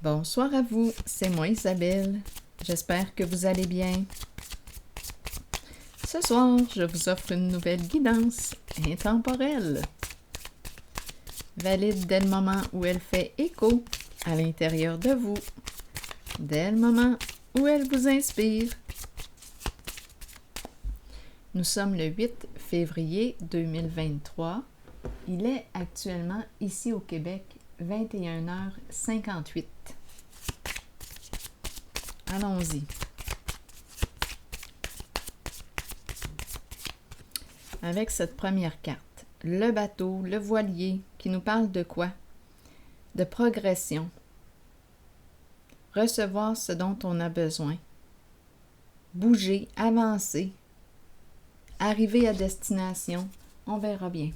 Bonsoir à vous, c'est moi Isabelle. J'espère que vous allez bien. Ce soir, je vous offre une nouvelle guidance intemporelle, valide dès le moment où elle fait écho à l'intérieur de vous, dès le moment où elle vous inspire. Nous sommes le 8 février 2023. Il est actuellement ici au Québec 21h58. Allons-y. Avec cette première carte, le bateau, le voilier, qui nous parle de quoi? De progression. Recevoir ce dont on a besoin. Bouger, avancer. Arriver à destination. On verra bien.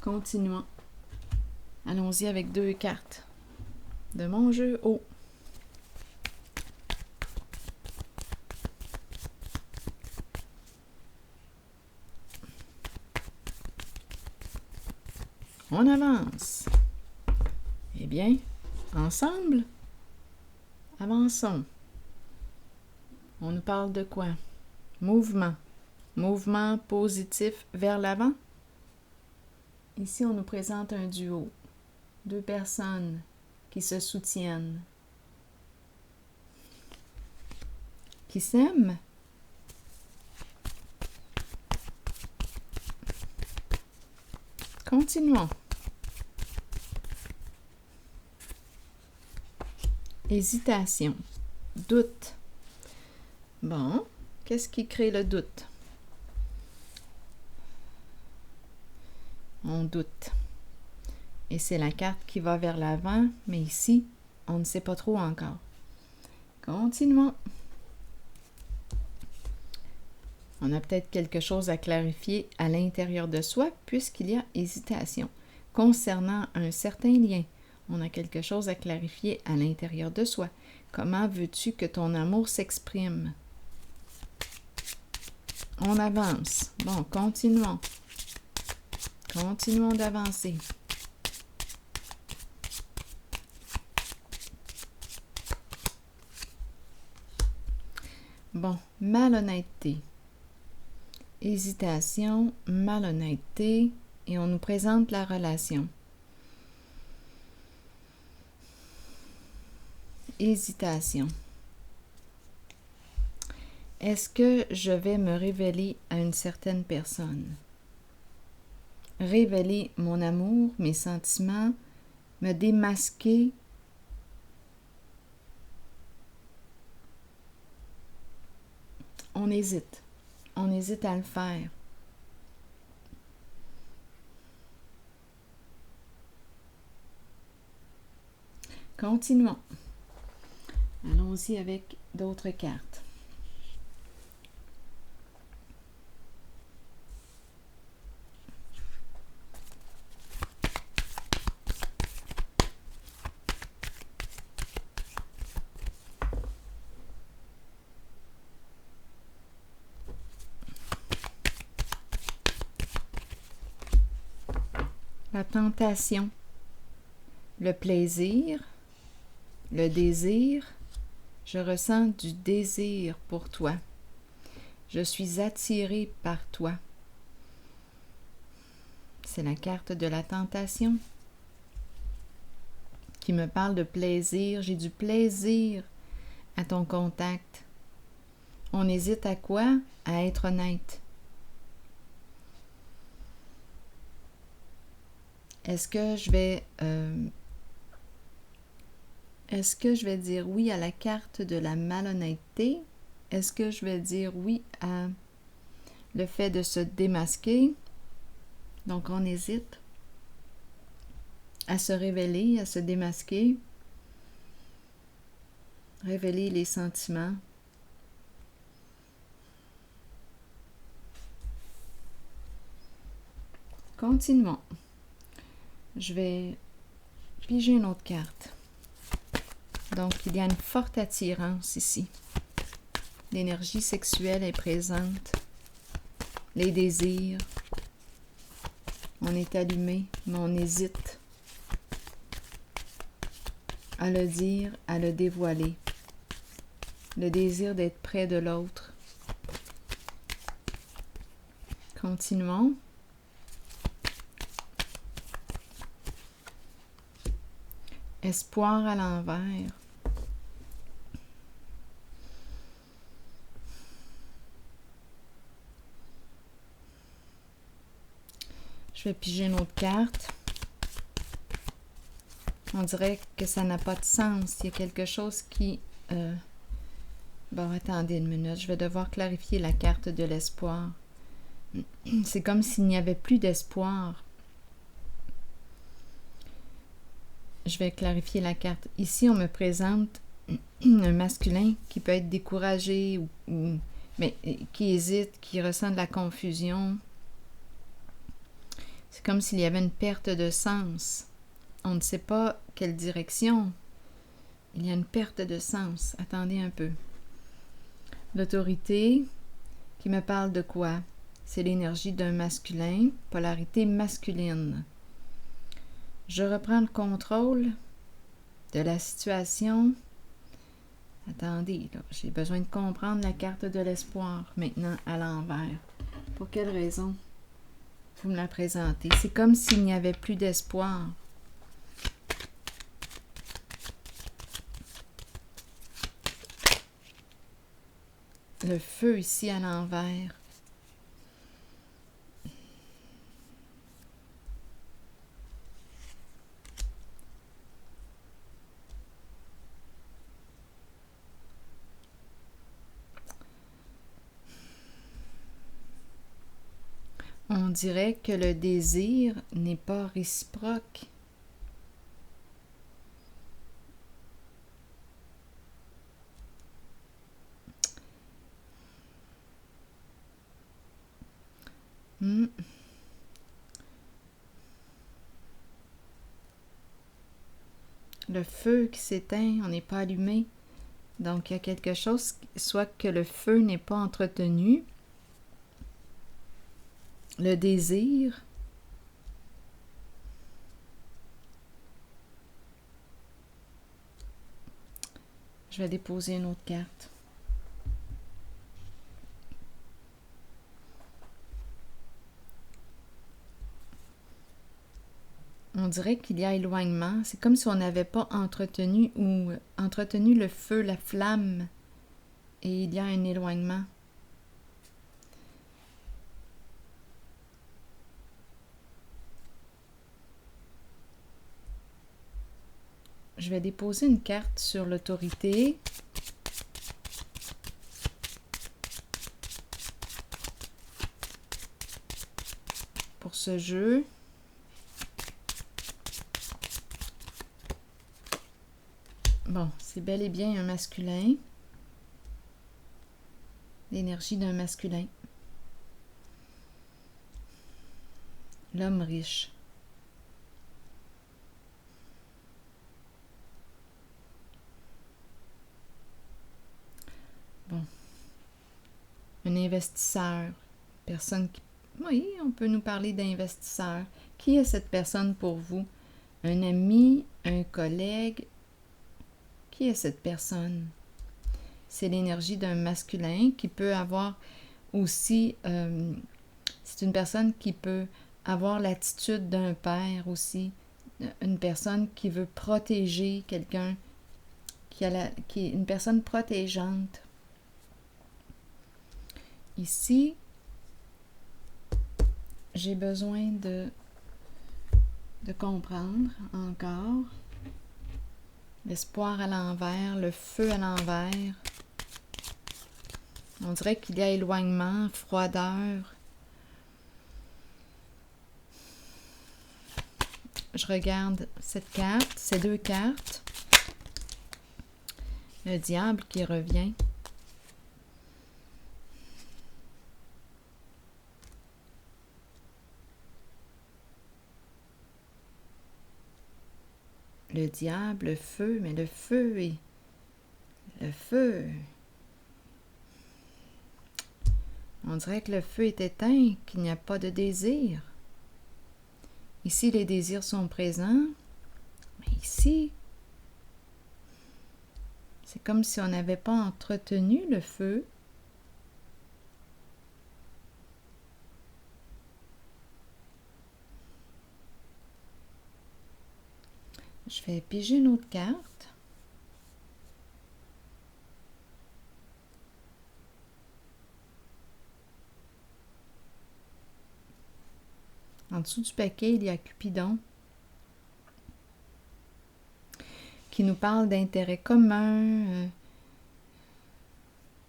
Continuons. Allons-y avec 2 cartes de mon jeu haut. On avance. Eh bien, ensemble, avançons. On nous parle de quoi? Mouvement. Mouvement positif vers l'avant. Ici, on nous présente un duo. 2 personnes qui se soutiennent, qui s'aiment. Continuons. Hésitation, doute. Bon, qu'est-ce qui crée le doute? On doute. Et c'est la carte qui va vers l'avant, mais ici, on ne sait pas trop encore. Continuons. On a peut-être quelque chose à clarifier à l'intérieur de soi puisqu'il y a hésitation. Concernant un certain lien, on a quelque chose à clarifier à l'intérieur de soi. Comment veux-tu que ton amour s'exprime? On avance. Bon, continuons. Continuons d'avancer. Bon, malhonnêteté. Hésitation, malhonnêteté, et on nous présente la relation. Hésitation. Est-ce que je vais me révéler à une certaine personne? Révéler mon amour, mes sentiments, me démasquer. On hésite. On hésite à le faire. Continuons. Allons-y avec d'autres cartes. La tentation, le plaisir, le désir. Je ressens du désir pour toi. Je suis attirée par toi. C'est la carte de la tentation qui me parle de plaisir. J'ai du plaisir à ton contact. On hésite à quoi? À être honnête. Est-ce que je vais dire oui à la carte de la malhonnêteté? Est-ce que je vais dire oui à le fait de se démasquer? Donc, on hésite à se révéler, à se démasquer, révéler les sentiments. Continuons. Je vais piger une autre carte. Donc, il y a une forte attirance ici. L'énergie sexuelle est présente. Les désirs. On est allumé, mais on hésite à le dire, à le dévoiler. Le désir d'être près de l'autre. Continuons. Espoir à l'envers. Je vais piger une autre carte. On dirait que ça n'a pas de sens. Il y a quelque chose qui... Bon, attendez une minute. Je vais devoir clarifier la carte de l'espoir. C'est comme s'il n'y avait plus d'espoir. Je vais clarifier la carte. Ici, on me présente un masculin qui peut être découragé mais qui hésite, qui ressent de la confusion. C'est comme s'il y avait une perte de sens. On ne sait pas quelle direction. Il y a une perte de sens. Attendez un peu. L'autorité qui me parle de quoi? C'est l'énergie d'un masculin, polarité masculine. Je reprends le contrôle de la situation. Attendez, là, j'ai besoin de comprendre la carte de l'espoir maintenant à l'envers. Pour quelle raison vous me la présentez? C'est comme s'il n'y avait plus d'espoir. Le feu ici à l'envers. On dirait que le désir n'est pas réciproque. Le feu qui s'éteint, on n'est pas allumé. Donc, il y a quelque chose, soit que le feu n'est pas entretenu, le désir, je vais déposer une autre carte. On dirait qu'il y a éloignement. C'est comme si on n'avait pas entretenu le feu, la flamme, et il y a un éloignement. Je vais déposer une carte sur l'autorité. Pour ce jeu. Bon, c'est bel et bien un masculin. L'énergie d'un masculin. L'homme riche. Bon. Un investisseur. Personne qui... Oui, on peut nous parler d'investisseur. Qui est cette personne pour vous? Un ami? Un collègue? Qui est cette personne? C'est l'énergie d'un masculin qui peut avoir aussi... c'est une personne qui peut avoir l'attitude d'un père aussi. Une personne qui veut protéger quelqu'un, qui est une personne protégeante. Ici, j'ai besoin de comprendre encore. L'espoir à l'envers, le feu à l'envers. On dirait qu'il y a éloignement, froideur. Je regarde cette carte, ces deux cartes. Le diable qui revient. Le diable, le feu, mais le feu est... Le feu... On dirait que le feu est éteint, qu'il n'y a pas de désir. Ici, les désirs sont présents. Mais ici, C'est comme si on n'avait pas entretenu le feu. Je vais piger une autre carte. En dessous du paquet, il y a Cupidon qui nous parle d'intérêt commun,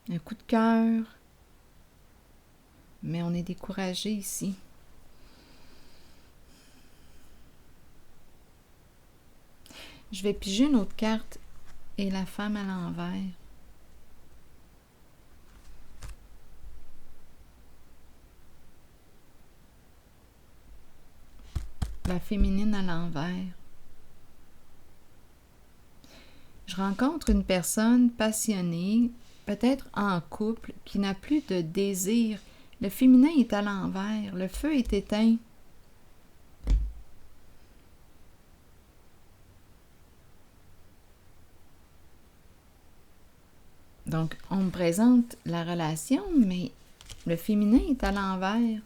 un coup de cœur. Mais on est découragé ici. Je vais piger une autre carte et la femme à l'envers. La féminine à l'envers. Je rencontre une personne passionnée, peut-être en couple, qui n'a plus de désir. Le féminin est à l'envers, le feu est éteint. Donc, on me présente la relation, mais le féminin est à l'envers.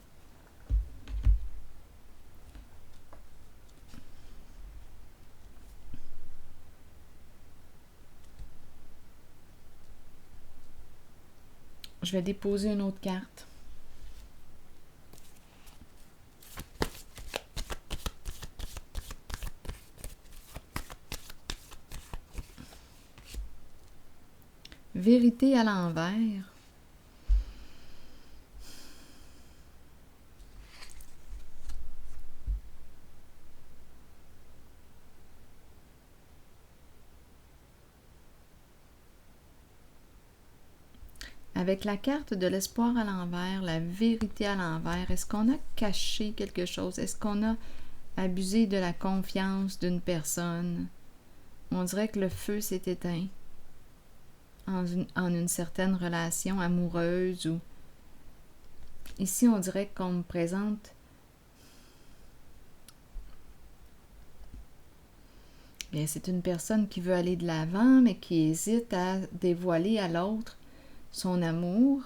Je vais déposer une autre carte. Vérité à l'envers. Avec la carte de l'espoir à l'envers, la vérité à l'envers, est-ce qu'on a caché quelque chose? Est-ce qu'on a abusé de la confiance d'une personne? On dirait que le feu s'est éteint en une certaine relation amoureuse ou... Ici, on dirait qu'on me présente bien, c'est une personne qui veut aller de l'avant, mais qui hésite à dévoiler à l'autre son amour,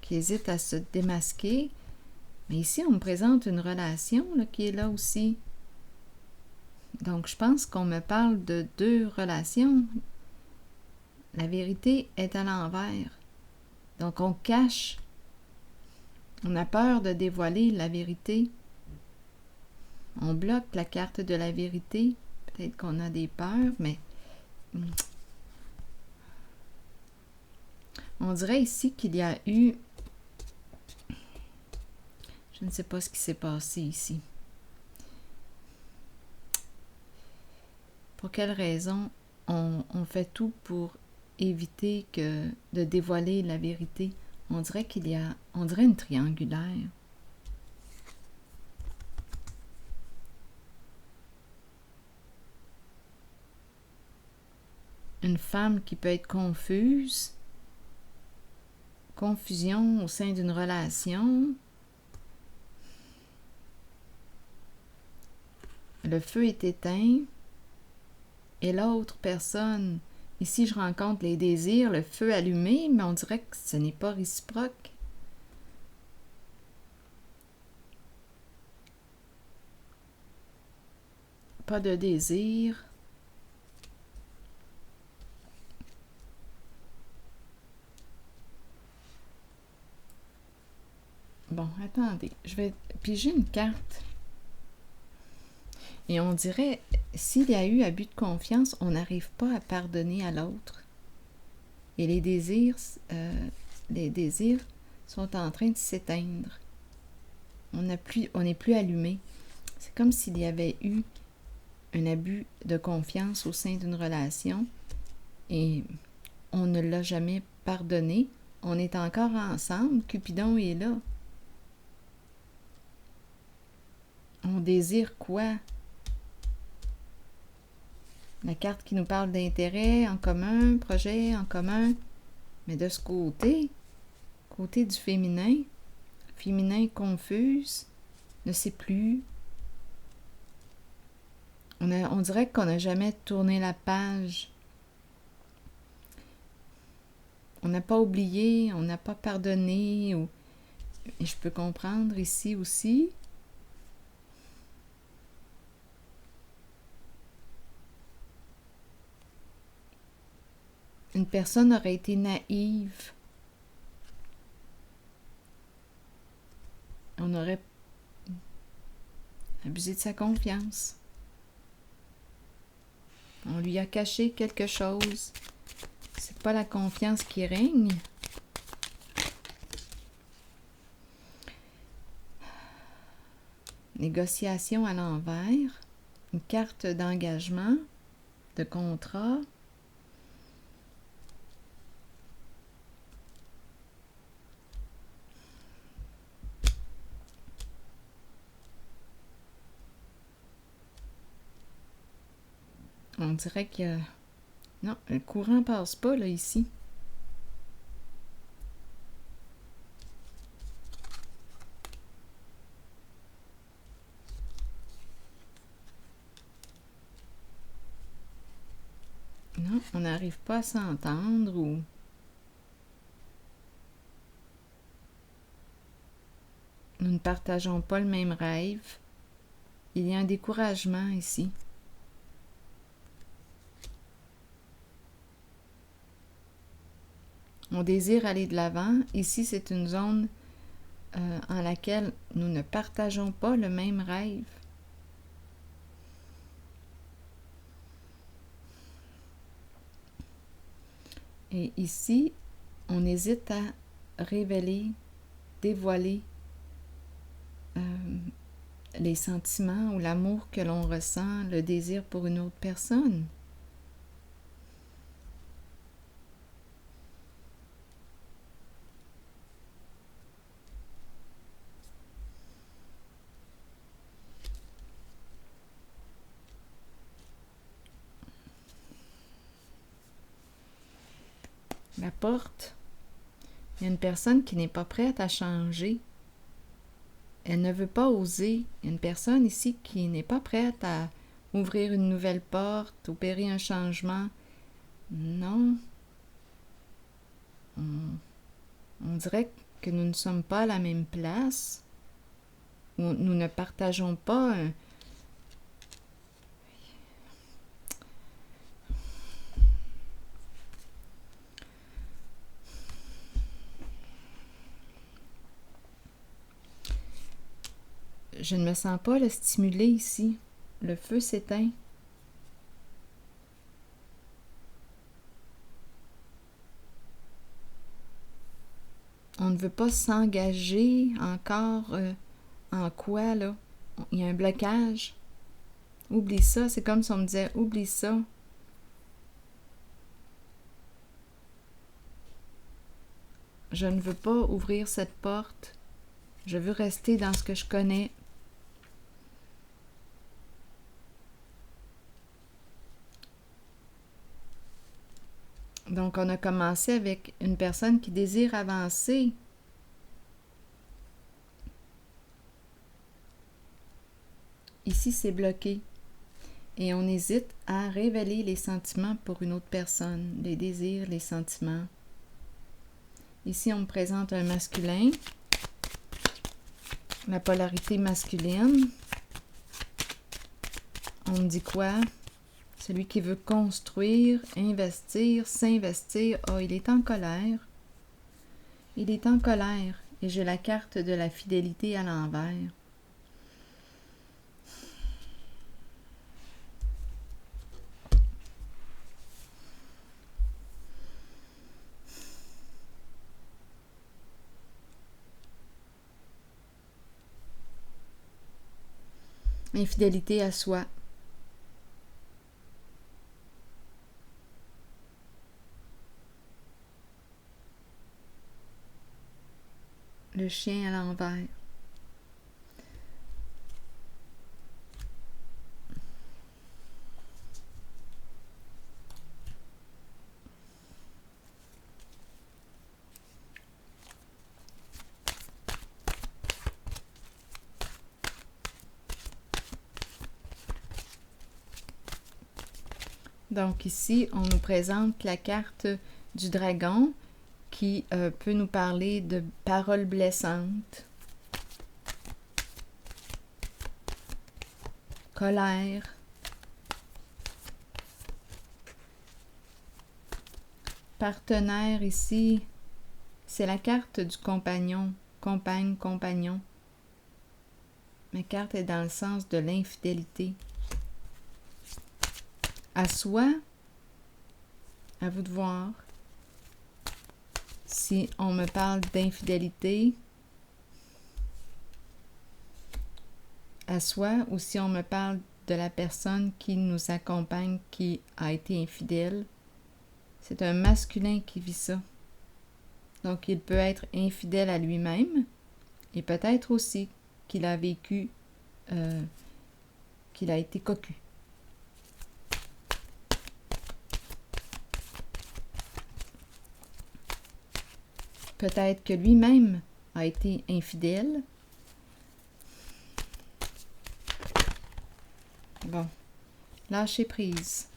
qui hésite à se démasquer. Mais ici, on me présente une relation là, qui est là aussi. Donc, je pense qu'on me parle de deux relations. La vérité est à l'envers. Donc, on cache. On a peur de dévoiler la vérité. On bloque la carte de la vérité. Peut-être qu'on a des peurs, mais... On dirait ici qu'il y a eu... Je ne sais pas ce qui s'est passé ici. Pour quelle raison on fait tout pour éviter de dévoiler la vérité? On dirait qu'il y a... On dirait une triangulaire. Une femme qui peut être confuse. Confusion au sein d'une relation. Le feu est éteint. Et l'autre personne, ici je rencontre les désirs, le feu allumé, mais on dirait que ce n'est pas réciproque. Pas de désir. Bon, attendez, je vais piger une carte. Et on dirait, s'il y a eu abus de confiance, on n'arrive pas à pardonner à l'autre. Et les désirs sont en train de s'éteindre. On n'est plus allumé. C'est comme s'il y avait eu un abus de confiance au sein d'une relation et on ne l'a jamais pardonné. On est encore ensemble. Cupidon est là. On désire quoi? La carte qui nous parle d'intérêt en commun, projet en commun. Mais de ce côté du féminin confuse, ne sait plus. On dirait qu'on n'a jamais tourné la page. on n'a pas oublié, on n'a pas pardonné. Et je peux comprendre ici aussi. Une personne aurait été naïve. On aurait abusé de sa confiance. On lui a caché quelque chose. C'est pas la confiance qui règne. Négociation à l'envers. Une carte d'engagement, de contrat. On dirait que... Non, le courant passe pas, là, ici. Non, on n'arrive pas à s'entendre ou... Nous ne partageons pas le même rêve. Il y a un découragement ici. On désire aller de l'avant. Ici, c'est une zone en laquelle nous ne partageons pas le même rêve. Et ici, on hésite à révéler, dévoiler les sentiments ou l'amour que l'on ressent, le désir pour une autre personne. La porte, il y a une personne qui n'est pas prête à changer. Elle ne veut pas oser. Il y a une personne ici qui n'est pas prête à ouvrir une nouvelle porte, opérer un changement. Non. On dirait que nous ne sommes pas à la même place. Nous ne partageons pas Je ne me sens pas le stimuler ici. Le feu s'éteint. On ne veut pas s'engager encore en quoi, là? Il y a un blocage. Oublie ça. C'est comme si on me disait, oublie ça. Je ne veux pas ouvrir cette porte. Je veux rester dans ce que je connais. Donc, on a commencé avec une personne qui désire avancer. Ici, c'est bloqué. Et on hésite à révéler les sentiments pour une autre personne, les désirs, les sentiments. Ici, on me présente un masculin, la polarité masculine. On me dit quoi? Celui qui veut construire, investir, s'investir. Oh, il est en colère. Il est en colère. Et j'ai la carte de la fidélité à l'envers. Infidélité à soi. Le chien à l'envers. Donc ici, on nous présente la carte du dragon qui peut nous parler de paroles blessantes, colère, partenaire ici, c'est la carte du compagnon, compagne, compagnon. Ma carte est dans le sens de l'infidélité. À soi, à vous de voir. Si on me parle d'infidélité, à soi, ou si on me parle de la personne qui nous accompagne, qui a été infidèle, c'est un masculin qui vit ça. Donc, il peut être infidèle à lui-même et peut-être aussi qu'il a vécu, qu'il a été cocu. Peut-être que lui-même a été infidèle. Bon, lâcher prise.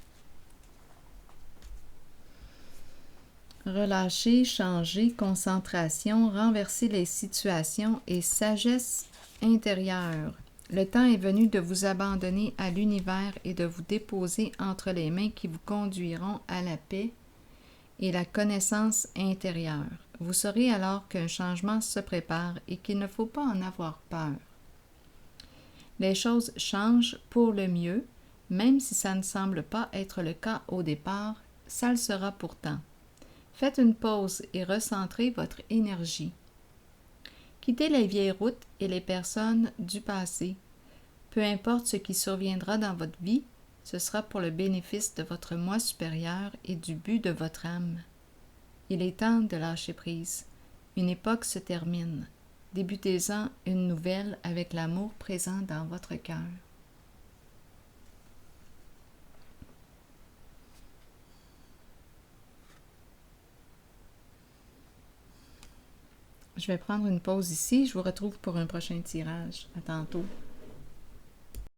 Relâcher, changer, concentration, renverser les situations et sagesse intérieure. Le temps est venu de vous abandonner à l'univers et de vous déposer entre les mains qui vous conduiront à la paix et la connaissance intérieure. Vous saurez alors qu'un changement se prépare et qu'il ne faut pas en avoir peur. Les choses changent pour le mieux, même si ça ne semble pas être le cas au départ, ça le sera pourtant. Faites une pause et recentrez votre énergie. Quittez les vieilles routes et les personnes du passé. Peu importe ce qui surviendra dans votre vie, ce sera pour le bénéfice de votre moi supérieur et du but de votre âme. Il est temps de lâcher prise. Une époque se termine. Débutez-en une nouvelle avec l'amour présent dans votre cœur. Je vais prendre une pause ici. Je vous retrouve pour un prochain tirage. À tantôt.